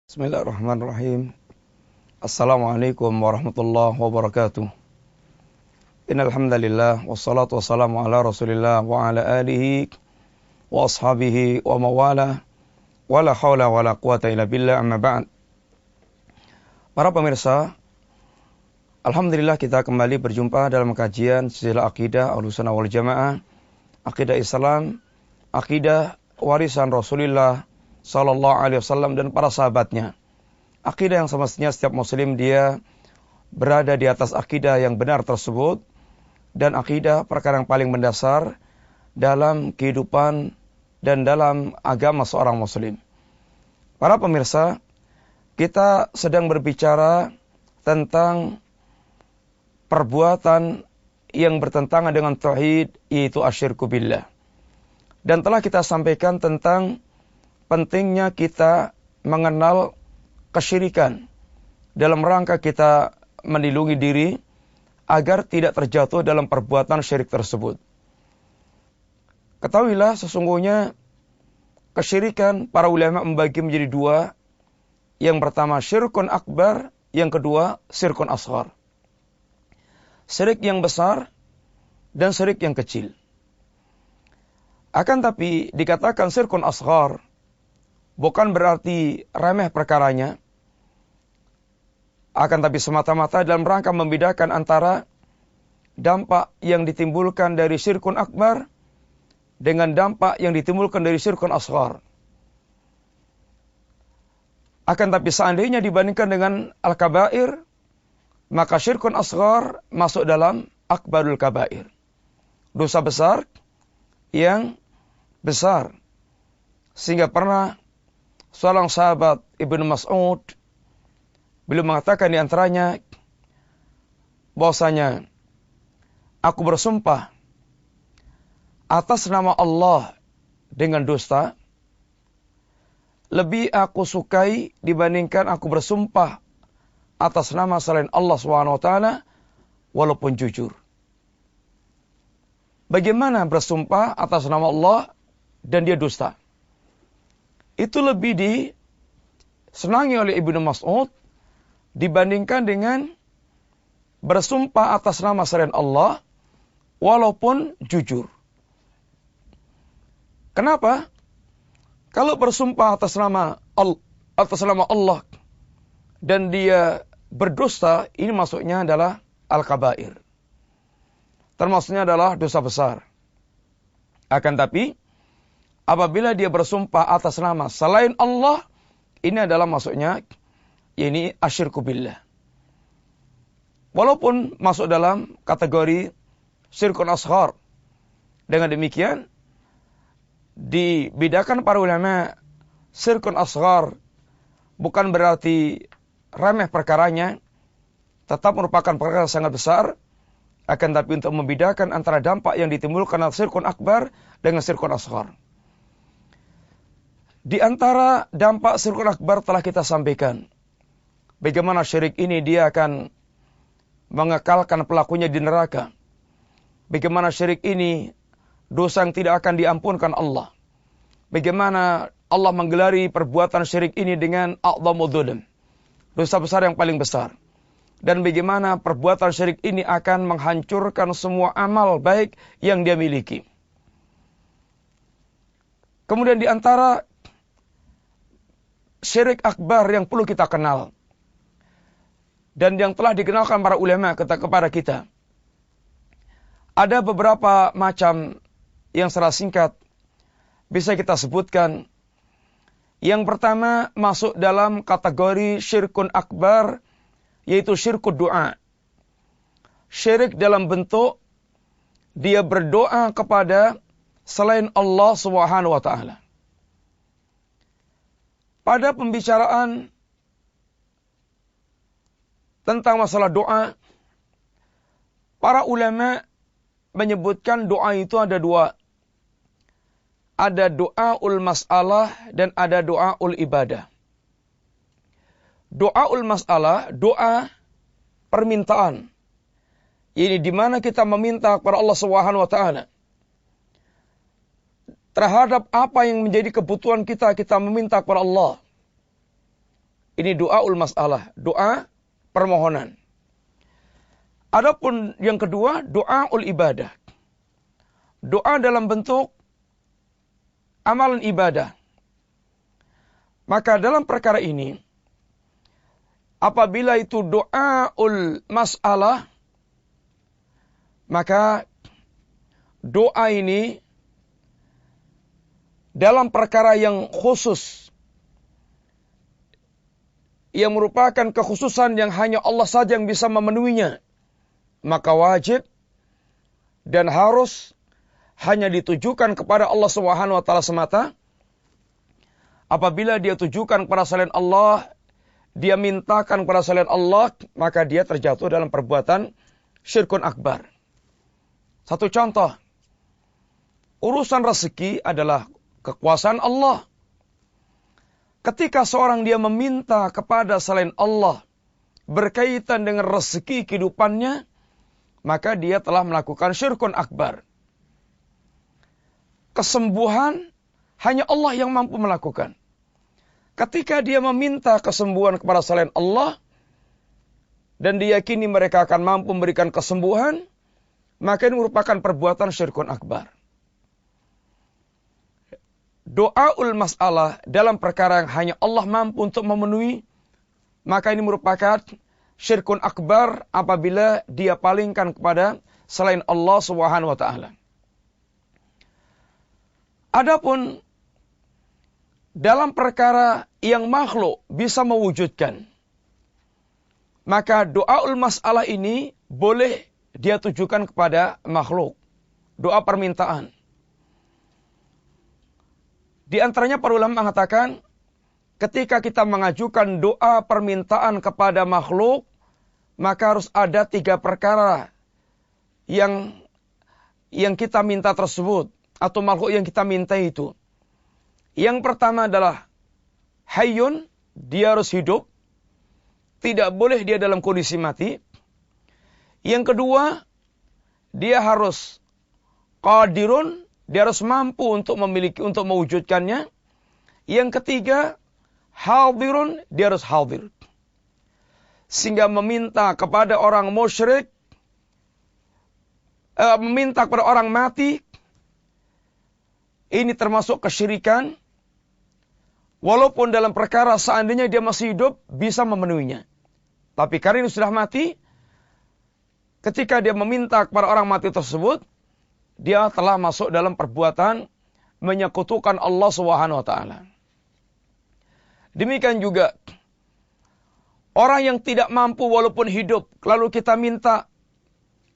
Bismillahirrahmanirrahim. Assalamualaikum warahmatullahi wabarakatuh. Innal hamdalillah wassalatu wassalamu ala Rasulillah wa ala alihi wa ashabihi wa mawala wala haula wala quwata illa billah, amma ba'd. Para pemirsa, alhamdulillah kita kembali berjumpa dalam kajian silsilah akidah Ahlussunnah wal Jamaah, akidah Islam, akidah warisan Rasulullah sallallahu alaihi wasallam dan para sahabatnya. Akidah yang semestinya setiap muslim dia berada di atas akidah yang benar tersebut, dan akidah perkara yang paling mendasar dalam kehidupan dan dalam agama seorang muslim. Para pemirsa, kita sedang berbicara tentang perbuatan yang bertentangan dengan tauhid, yaitu asyirku billah. Dan telah kita sampaikan tentang pentingnya kita mengenal kesyirikan dalam rangka kita melindungi diri agar tidak terjatuh dalam perbuatan syirik tersebut. Ketahuilah sesungguhnya kesyirikan para ulama membagi menjadi dua. Yang pertama syirkun akbar, yang kedua syirkun asghar. Syirik yang besar dan syirik yang kecil. Akan tapi dikatakan syirkun asghar bukan berarti remeh perkaranya, akan tapi semata-mata dalam rangka membedakan antara dampak yang ditimbulkan dari syirkun akbar dengan dampak yang ditimbulkan dari syirkun asghar. Akan tapi seandainya dibandingkan dengan al-kabair, maka syirkun asghar masuk dalam akbarul kabair. Dosa besar yang besar. Sehingga pernah seorang sahabat Ibnu Mas'ud, beliau mengatakan di antaranya bahwasanya aku bersumpah atas nama Allah dengan dusta, lebih aku sukai dibandingkan aku bersumpah atas nama selain Allah SWT walaupun jujur. Bagaimana bersumpah atas nama Allah dan dia dusta? Itu lebih disenangi oleh Ibnu Mas'ud dibandingkan dengan bersumpah atas nama selain Allah walaupun jujur. Kenapa? Kalau bersumpah atas nama Allah dan dia berdusta, ini maksudnya adalah al-kabair. Termasuknya adalah dosa besar. Akan tapi apabila dia bersumpah atas nama selain Allah, ini adalah maksudnya ini asyirku billah. Walaupun masuk dalam kategori syirkun asghar. Dengan demikian dibedakan para ulama, syirkun asghar bukan berarti remeh perkaranya, tetap merupakan perkara sangat besar. Akan tapi untuk membedakan antara dampak yang ditimbulkan oleh syirkun akbar dengan syirkun asghar. Di antara dampak syirkun akbar telah kita sampaikan. Bagaimana syirik ini dia akan mengekalkan pelakunya di neraka. Bagaimana syirik ini dosa yang tidak akan diampunkan Allah. Bagaimana Allah menggelari perbuatan syirik ini dengan a'dhamu dzulm, dosa besar yang paling besar. Dan bagaimana perbuatan syirik ini akan menghancurkan semua amal baik yang dia miliki. Kemudian di antara syirik akbar yang perlu kita kenal dan yang telah dikenalkan para ulama kepada kita, ada beberapa macam yang secara singkat bisa kita sebutkan. Yang pertama masuk dalam kategori syirkun akbar, yaitu syirkud doa. Syirik dalam bentuk dia berdoa kepada selain Allah Subhanahu wa taala. Pada pembicaraan tentang masalah doa, para ulama menyebutkan doa itu ada dua. Ada doaul mas'alah dan ada doaul ibadah. Doaul mas'alah, doa permintaan. Ini di mana kita meminta kepada Allah Subhanahu wa taala terhadap apa yang menjadi kebutuhan kita, kita meminta kepada Allah. Ini doaul mas'alah, doa permohonan. Adapun yang kedua, doaul ibadah. Doa dalam bentuk amalan ibadah. Maka dalam perkara ini, apabila itu doaul mas'alah, maka doa ini dalam perkara yang khusus, yang merupakan kekhususan yang hanya Allah saja yang bisa memenuhinya, maka wajib dan harus hanya ditujukan kepada Allah Subhanahu wa taala semata. Apabila dia tujukan kepada selain Allah, dia mintakan kepada selain Allah, maka dia terjatuh dalam perbuatan syirkun akbar. Satu contoh, urusan rezeki adalah kekuasaan Allah. Ketika seorang dia meminta kepada selain Allah berkaitan dengan rezeki kehidupannya, maka dia telah melakukan syirkun akbar. Kesembuhan hanya Allah yang mampu melakukan. Ketika dia meminta kesembuhan kepada selain Allah dan diyakini mereka akan mampu memberikan kesembuhan, maka ini merupakan perbuatan syirkun akbar. Doaul mas'alah dalam perkara yang hanya Allah mampu untuk memenuhi, maka ini merupakan syirkun akbar apabila dia palingkan kepada selain Allah Subhanahu wa taala. Adapun dalam perkara yang makhluk bisa mewujudkan, maka doaul mas'alah ini boleh dia tujukan kepada makhluk. Doa permintaan. Di antaranya para ulama mengatakan, ketika kita mengajukan doa permintaan kepada makhluk, maka harus ada 3 perkara yang kita minta tersebut, atau makhluk yang kita minta itu. Yang pertama adalah hayyun, dia harus hidup, tidak boleh dia dalam kondisi mati. Yang kedua, dia harus qadirun, dia harus mampu untuk memiliki, untuk mewujudkannya. Yang ketiga, hadirun, dia harus hadir. Sehingga meminta kepada orang musyrik, meminta kepada orang mati, ini termasuk kesyirikan. Walaupun dalam perkara seandainya dia masih hidup, bisa memenuhinya. Tapi karena ini sudah mati, ketika dia meminta kepada orang mati tersebut, dia telah masuk dalam perbuatan menyekutukan Allah Subhanahu wa taala. Demikian juga orang yang tidak mampu walaupun hidup, lalu kita minta,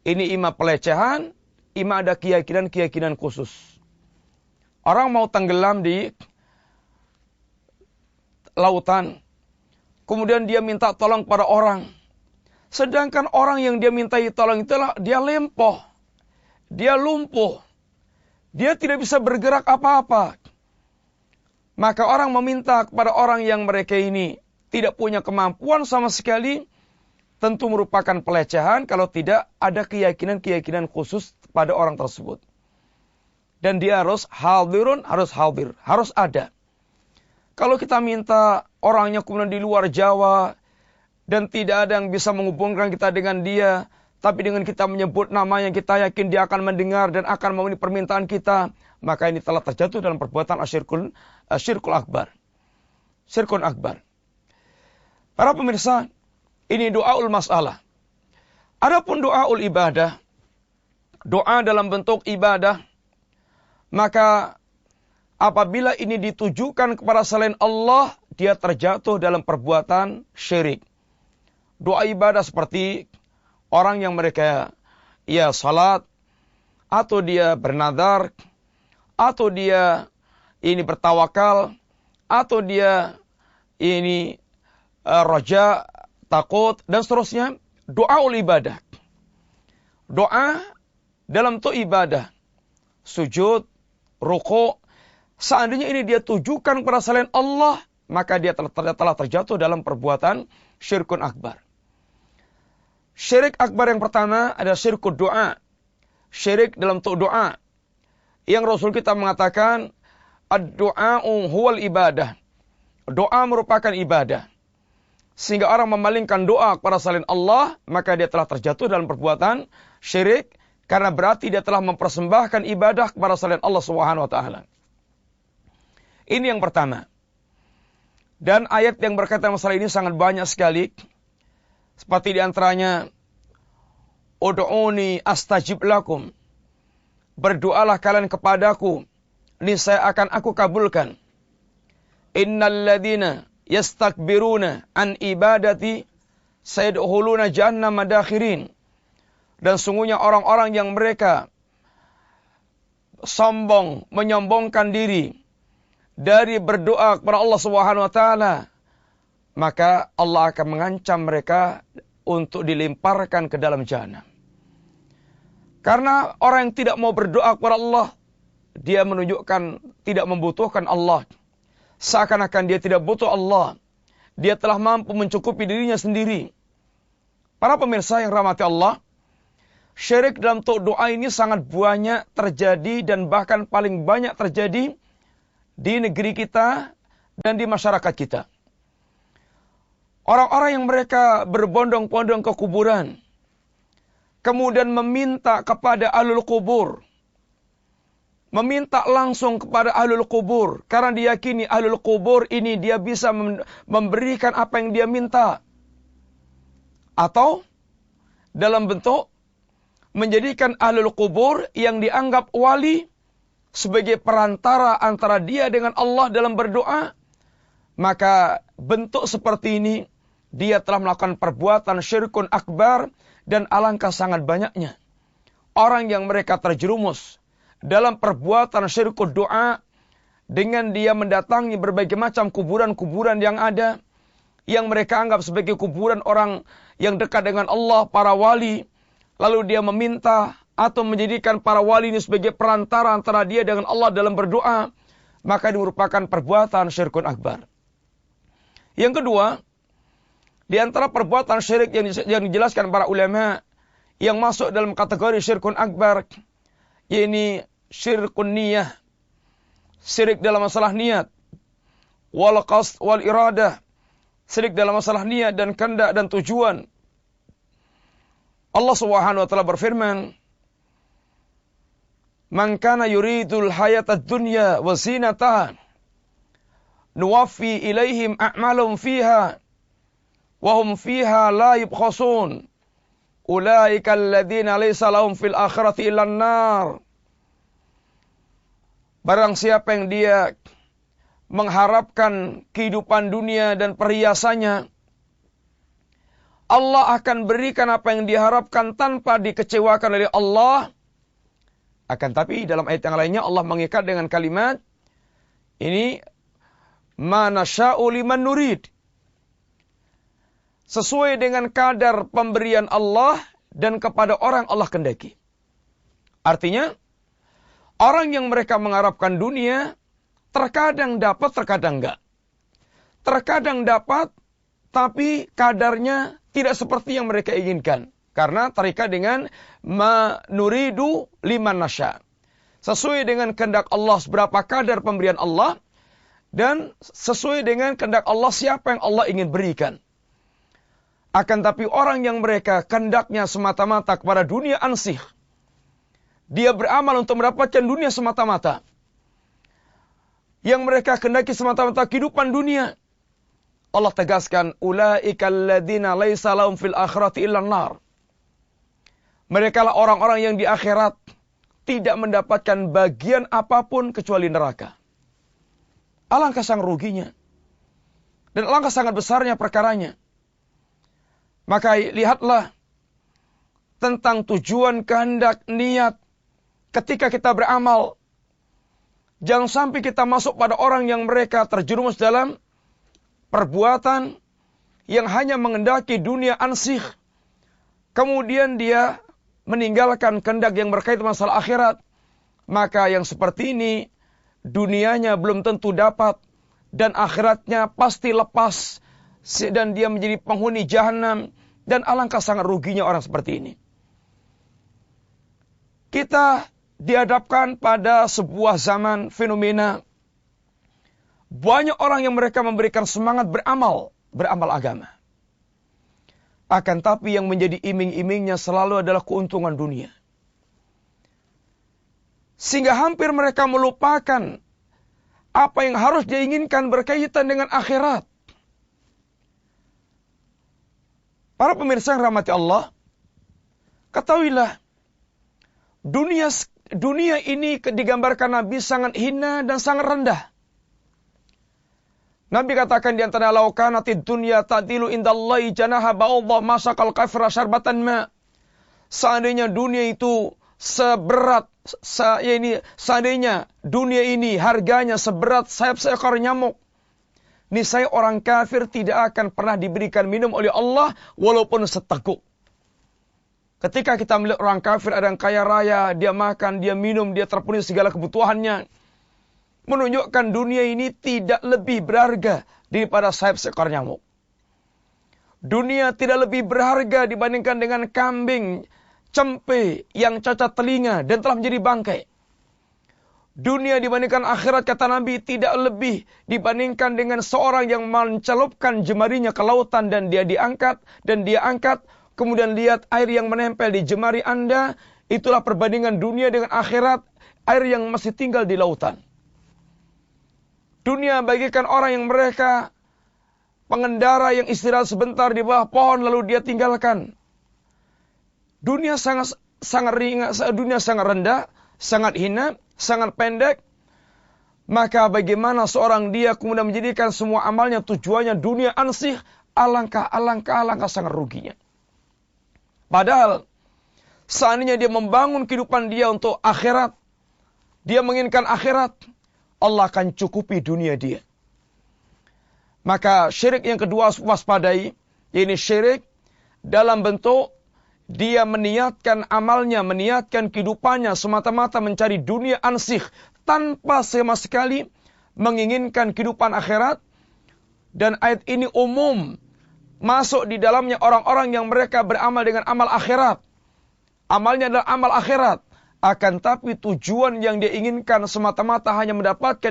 ini ima pelecehan, ima ada keyakinan khusus. Orang mau tenggelam di lautan, kemudian dia minta tolong pada orang. Sedangkan orang yang dia mintai tolong itu dia lempoh. Dia lumpuh. Dia tidak bisa bergerak apa-apa. Maka orang meminta kepada orang yang mereka ini tidak punya kemampuan sama sekali, tentu merupakan pelecehan kalau tidak ada keyakinan khusus pada orang tersebut. Dan dia harus hadirun, harus hadir, harus ada. Kalau kita minta orangnya kemudian di luar Jawa dan tidak ada yang bisa menghubungkan kita dengan dia, tapi dengan kita menyebut nama yang kita yakin dia akan mendengar dan akan memenuhi permintaan kita, maka ini telah terjatuh dalam perbuatan syirkul akbar. Syirkun akbar. Para pemirsa, ini doaul mas'alah. Adapun doaul ibadah, doa dalam bentuk ibadah, maka apabila ini ditujukan kepada selain Allah, dia terjatuh dalam perbuatan syirik. Doa ibadah seperti orang yang mereka salat, atau dia bernadar, atau dia ini bertawakal, atau dia ini roja, takut, dan seterusnya. Doaul ibadah. Doa dalam bentuk ibadah. Sujud, ruku'. Seandainya ini dia tujukan kepada selain Allah, maka dia telah terjatuh dalam perbuatan syirkun akbar. Syirik akbar yang pertama adalah syirkul doa. Syirik dalam bentuk doa. Yang Rasul kita mengatakan, ad-du'a'u huwal ibadah. Doa merupakan ibadah. sehingga orang memalingkan doa kepada selain Allah, maka dia telah terjatuh dalam perbuatan syirik, karena berarti dia telah mempersembahkan ibadah kepada selain Allah Subhanahu wa taala. Ini yang pertama. Dan ayat yang berkaitan masalah ini sangat banyak sekali. Seperti di antaranya, Ud'uni astajib lakum. Berdoalah kalian kepadaku, niscaya akan aku kabulkan. Innal ladzina yastakbiruna an ibadati sayadkhuluna jahannama dakhirin. Dan sungguhnya orang-orang yang mereka sombong, menyombongkan diri dari berdoa kepada Allah Subhanahu wa taala, maka Allah akan mengancam mereka untuk dilemparkan ke dalam jahanam. Karena orang yang tidak mau berdoa kepada Allah, dia menunjukkan tidak membutuhkan Allah. Seakan-akan dia tidak butuh Allah. Dia telah mampu mencukupi dirinya sendiri. Para pemirsa yang rahmati Allah, syirik dalam doa ini sangat banyak terjadi dan bahkan paling banyak terjadi di negeri kita dan di masyarakat kita. Orang-orang yang mereka berbondong-bondong ke kuburan, kemudian meminta kepada ahlul kubur, meminta langsung kepada ahlul kubur, karena diyakini ahlul kubur ini dia bisa memberikan apa yang dia minta. Atau dalam bentuk menjadikan ahlul kubur yang dianggap wali sebagai perantara antara dia dengan Allah dalam berdoa, maka bentuk seperti ini dia telah melakukan perbuatan syirkun akbar, dan alangkah sangat banyaknya orang yang mereka terjerumus dalam perbuatan syirkun doa dengan dia mendatangi berbagai macam kuburan-kuburan yang ada, yang mereka anggap sebagai kuburan orang yang dekat dengan Allah, para wali. Lalu dia meminta atau menjadikan para wali ini sebagai perantara antara dia dengan Allah dalam berdoa, maka ini merupakan perbuatan syirkun akbar. Yang kedua, di antara perbuatan syirik yang dijelaskan para ulama yang masuk dalam kategori syirkun akbar, yaitu syirkun niyah, syirik dalam masalah niat, wal qasd wal iradah, syirik dalam masalah niat dan kehendak dan tujuan. Allah Subhanahu wa taala berfirman, "Man kana yuridul hayatad dunya wa zinataha, nuwaffi ilaihim a'malahum fiha wa hum fiha la yubkhasun. Ulaika alladziina laysa lahum fil akhirati illan nar." Barang siapa yang dia mengharapkan kehidupan dunia dan perhiasannya, Allah akan berikan apa yang diharapkan tanpa dikecewakan oleh Allah. Akan tapi dalam ayat yang lainnya Allah mengikat dengan kalimat ini, ma nasya'u liman nurid, sesuai dengan kadar pemberian Allah dan kepada orang Allah kehendaki. Artinya, orang yang mereka mengharapkan dunia terkadang dapat, terkadang enggak. Terkadang dapat, tapi kadarnya tidak seperti yang mereka inginkan. Karena terikat dengan ma nuridu liman nasya. Sesuai dengan kehendak Allah seberapa kadar pemberian Allah, dan sesuai dengan kehendak Allah siapa yang Allah ingin berikan. Akan tapi orang yang mereka kehendaknya semata-mata kepada dunia ansih, dia beramal untuk mendapatkan dunia semata-mata, yang mereka kehendaki semata-mata kehidupan dunia, Allah tegaskan, ulaika alladzina laisa lahum fil akhirati illan nar. Mereka lah orang-orang yang di akhirat tidak mendapatkan bagian apapun kecuali neraka. Alangkah sangat ruginya. Dan alangkah sangat besarnya perkaranya. Maka lihatlah tentang tujuan, kehendak, niat ketika kita beramal. Jangan sampai kita masuk pada orang yang mereka terjerumus dalam perbuatan yang hanya mengendaki dunia ansih, kemudian dia meninggalkan kehendak yang berkaitan masalah akhirat. Maka yang seperti ini, dunianya belum tentu dapat, dan akhiratnya pasti lepas, dan dia menjadi penghuni jahanam, dan alangkah sangat ruginya orang seperti ini. Kita dihadapkan pada sebuah zaman fenomena, banyak orang yang mereka memberikan semangat beramal agama. Akan tapi yang menjadi iming-imingnya selalu adalah keuntungan dunia. Sehingga hampir mereka melupakan apa yang harus diinginkan berkaitan dengan akhirat. Para pemirsa yang rahmati Allah, ketahuilah, dunia ini digambarkan Nabi sangat hina dan sangat rendah. Nabi katakan di antara laukanatid dunya ta'dilu indallahi janaha ba'udhah masaqal kafira syarbatan ma. Seandainya dunia itu seandainya dunia ini harganya seberat sayap seekor nyamuk, niscaya orang kafir tidak akan pernah diberikan minum oleh Allah walaupun seteguk. Ketika kita melihat orang kafir ada yang kaya raya, dia makan, dia minum, dia terpenuhi segala kebutuhannya, menunjukkan dunia ini tidak lebih berharga daripada sayap seekor nyamuk. Dunia tidak lebih berharga dibandingkan dengan kambing, cempe yang cacat telinga dan telah menjadi bangkai. Dunia dibandingkan akhirat, kata Nabi, tidak lebih dibandingkan dengan seorang yang mencelupkan jemarinya ke lautan dan dia diangkat, kemudian lihat air yang menempel di jemari Anda. Itulah perbandingan dunia dengan akhirat, air yang masih tinggal di lautan. Dunia bagikan orang yang mereka pengendara yang istirahat sebentar di bawah pohon lalu dia tinggalkan. Dunia sangat ringan, dunia sangat rendah, sangat hina, sangat pendek. Maka bagaimana seorang dia kemudian menjadikan semua amalnya tujuannya dunia ansih, alangkah sangat ruginya. Padahal seandainya dia membangun kehidupan dia untuk akhirat, dia menginginkan akhirat, Allah akan cukupi dunia dia. Maka syirik yang kedua waspadai, ini syirik dalam bentuk dia meniatkan amalnya, meniatkan kehidupannya semata-mata mencari dunia ansih tanpa sama sekali menginginkan kehidupan akhirat. Dan ayat ini umum masuk di dalamnya orang-orang yang mereka beramal dengan amal akhirat. Amalnya adalah amal akhirat. Akan tapi tujuan yang dia inginkan semata-mata hanya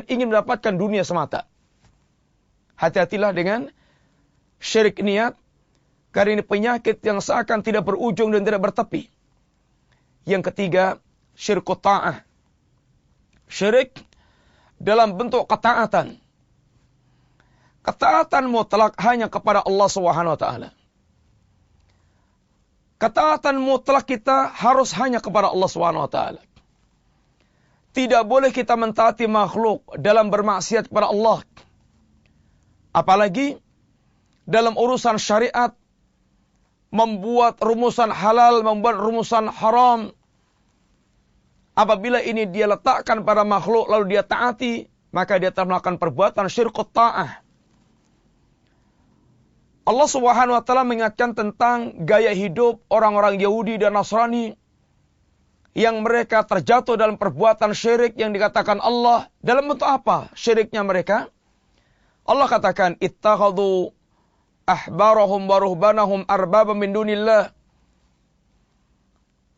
ingin mendapatkan dunia semata. Hati-hatilah dengan syirik niat, karena ini penyakit yang seakan tidak berujung dan tidak bertepi. Yang ketiga, syirik ta'ah. Syirik dalam bentuk ketaatan. Ketaatan mutlak hanya kepada Allah Subhanahu wa taala. Ketaatan mutlak kita harus hanya kepada Allah Subhanahu wa taala. Tidak boleh kita mentaati makhluk dalam bermaksiat kepada Allah. Apalagi dalam urusan syariat, membuat rumusan halal, membuat rumusan haram. Apabila ini dia letakkan pada makhluk lalu dia taati, maka dia telah melakukan perbuatan syirik ta'ah. Allah Subhanahu wa taala mengingatkan tentang gaya hidup orang-orang Yahudi dan Nasrani yang mereka terjatuh dalam perbuatan syirik yang dikatakan Allah. Dalam bentuk apa syiriknya mereka? Allah katakan ittakhadhu ahbarahum wa ruhbanahum arbaba min dunillah.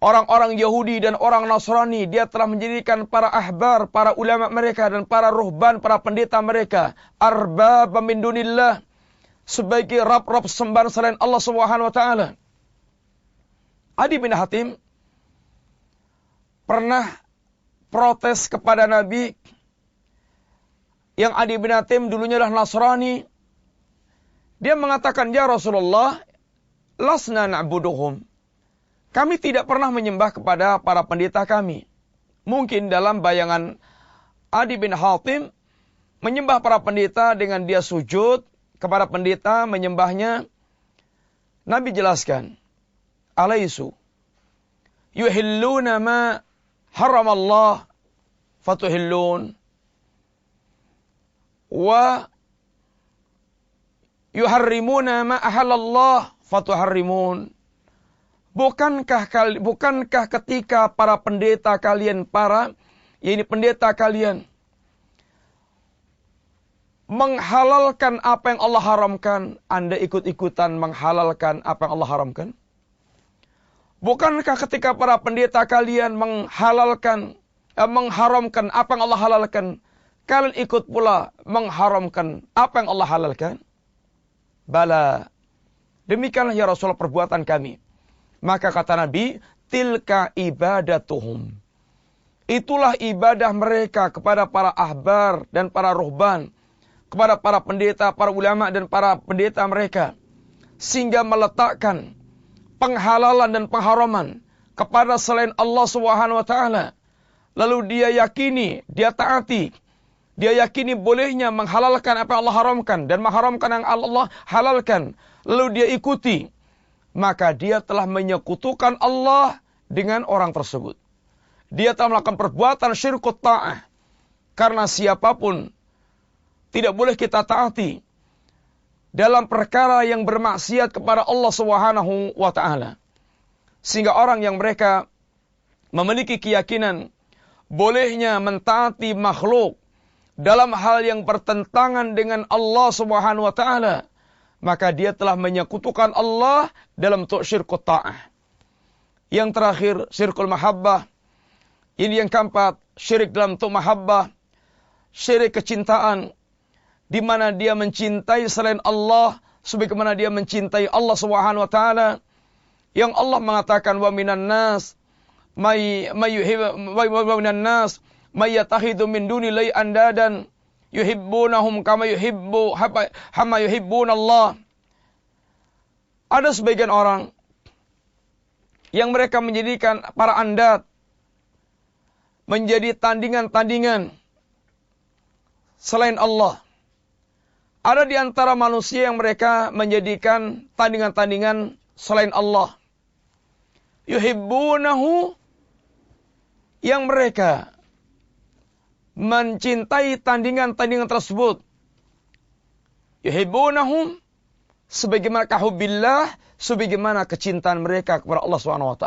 Orang-orang Yahudi dan orang Nasrani, dia telah menjadikan para ahbar, para ulama mereka dan para ruhban, para pendeta mereka arbaba min dunillah, sebagai rab-rab sembahan selain Allah Subhanahu wa taala. Adi bin Hatim pernah protes kepada Nabi. Yang Adi bin Hatim dulunya adalah Nasrani. Dia mengatakan, "Ya Rasulullah, lasna na'buduhum." Kami tidak pernah menyembah kepada para pendeta kami. Mungkin dalam bayangan Adi bin Hatim, menyembah para pendeta dengan dia sujud kepada pendeta, menyembahnya. Nabi jelaskan, alaisu yuhilluna ma haramallah fatuhillun wa yuharrimuna ma ahalallah fatuharrimun. Bukankah ketika para pendeta kalian, pendeta kalian menghalalkan apa yang Allah haramkan, Anda ikut-ikutan menghalalkan apa yang Allah haramkan? Bukankah ketika para pendeta kalian mengharamkan apa yang Allah halalkan, kalian ikut pula mengharamkan apa yang Allah halalkan? Bala, Demikianlah ya Rasulullah perbuatan kami. Maka kata Nabi, tilka ibadatuhum. Itulah ibadah mereka kepada para ahbar dan para ruhban, kepada para pendeta, para ulama dan para pendeta mereka. Sehingga meletakkan penghalalan dan pengharaman kepada selain Allah Subhanahu wa taala. Lalu dia yakini, dia taati. Dia yakini bolehnya menghalalkan apa yang Allah haramkan dan mengharamkan yang Allah halalkan. Lalu dia ikuti. Maka dia telah menyekutukan Allah dengan orang tersebut. Dia telah melakukan perbuatan syirkut ta'ah. Karena siapapun tidak boleh kita taati dalam perkara yang bermaksiat kepada Allah Subhanahu wa taala. Sehingga orang yang mereka memiliki keyakinan bolehnya mentaati makhluk dalam hal yang bertentangan dengan Allah Subhanahu wa taala, maka dia telah menyekutukan Allah dalam bentuk syirkut ta'ah. Yang terakhir, syirkul mahabbah. Ini yang keempat, syirik dalam bentuk mahabbah, syirik kecintaan, di mana dia mencintai selain Allah sebagaimana dia mencintai Allah Subhanahu wa taala. Yang Allah mengatakan wa minan nas may yattakhidhu min dunillahi andadan yuhibbunahum kama yuhibbunallah. Ada sebagian orang yang mereka menjadikan para andad menjadi tandingan-tandingan selain Allah. Ada di antara manusia yang mereka menjadikan tandingan-tandingan selain Allah. Yuhibbunahu, yang mereka mencintai tandingan-tandingan tersebut. Yuhibbunahum sebagaimana kahubbillah, sebagaimana kecintaan mereka kepada Allah SWT.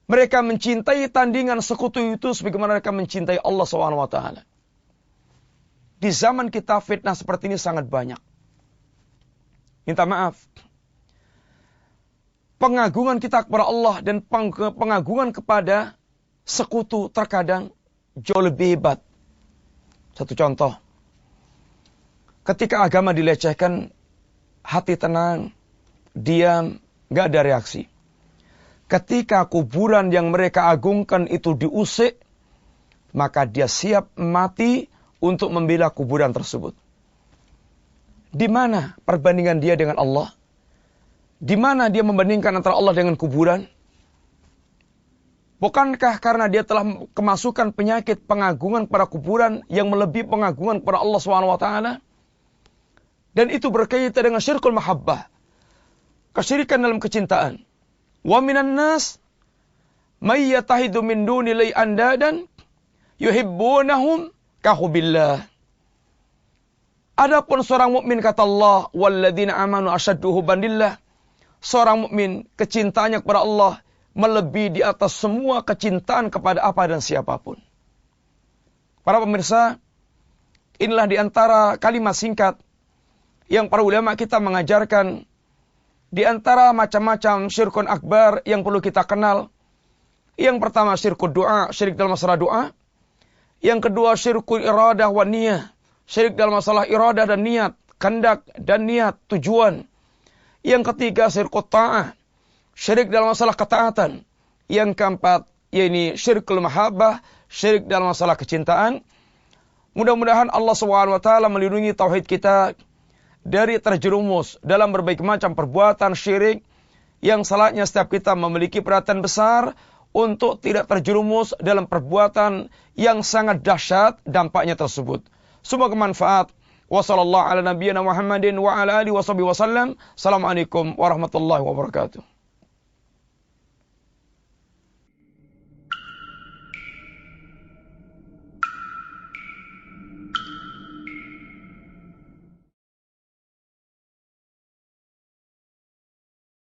Mereka mencintai tandingan sekutu itu sebagaimana mereka mencintai Allah SWT. Di zaman kita fitnah seperti ini sangat banyak. Minta maaf. Pengagungan kita kepada Allah dan pengagungan kepada sekutu terkadang jauh lebih hebat. Satu contoh. Ketika agama dilecehkan, hati tenang, diam, gak ada reaksi. Ketika kuburan yang mereka agungkan itu diusik, maka dia siap mati untuk membela kuburan tersebut. Di mana perbandingan dia dengan Allah? Di mana dia membandingkan antara Allah dengan kuburan? Bukankah karena dia telah kemasukan penyakit pengagungan pada kuburan yang melebihi pengagungan kepada Allah SWT? Dan itu berkaitan dengan syirkul mahabbah. Kesyirikan dalam kecintaan. Wa minan nas may yattakhidhu min dunillahi andadan yuhibbunahum kahubbillah. Adapun seorang mukmin kata Allah, walladzina amanu asyaddu hubban lillah. Seorang mukmin kecintaannya kepada Allah melebihi di atas semua kecintaan kepada apa dan siapapun. Para pemirsa, inilah di antara kalimat singkat yang para ulama kita mengajarkan di antara macam-macam syirkun akbar yang perlu kita kenal. Yang pertama syirkun doa, syirik dalam masalah doa. Yang kedua syirkun iradah wa niyah, syirik dalam masalah iradah dan niat, kehendak dan niat, tujuan. Yang ketiga syirkun ta'ah, syirik dalam masalah ketaatan. Yang keempat yaitu syirkul mahabbah, syirik dalam masalah kecintaan. Mudah-mudahan Allah SWT melindungi tauhid kita dari terjerumus dalam berbagai macam perbuatan syirik yang salahnya setiap kita memiliki perhatian besar untuk tidak terjerumus dalam perbuatan yang sangat dahsyat dampaknya tersebut. Semoga bermanfaat. Wassallallahu ala nabiyyina Muhammadin wa ala alihi wasallam. Assalamualaikum warahmatullahi wabarakatuh.